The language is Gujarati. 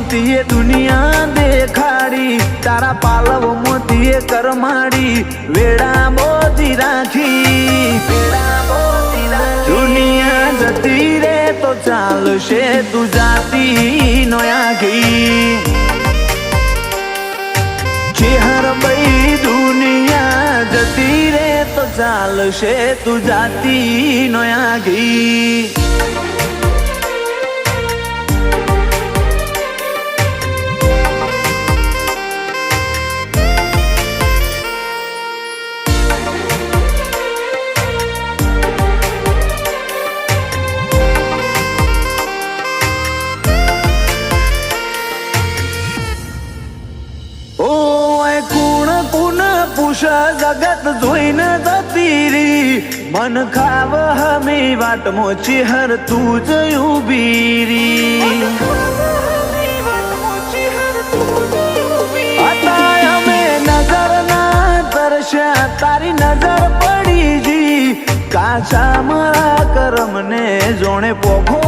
મોતીએ દુનિયા દેખાડી, તારા પાલવ મોતીએ કરમાડી, વેડા મોતી રાખી. દુનિયા જતી રે તો ચાલશે તું જાતી નો આઘી. ચેહર ભાઈ દુનિયા જતી રે તો ચાલશે તું જાતી નો આઘી. જગત જોઈને જતી રી, મન ખાવ હમી વાટ મોચી હર તું જ ઉભી રી. હતા અમે નજર ના તરસ્યા, તારી નજર પડી જી. કાચા મારા કરમ ને જોણે પોખો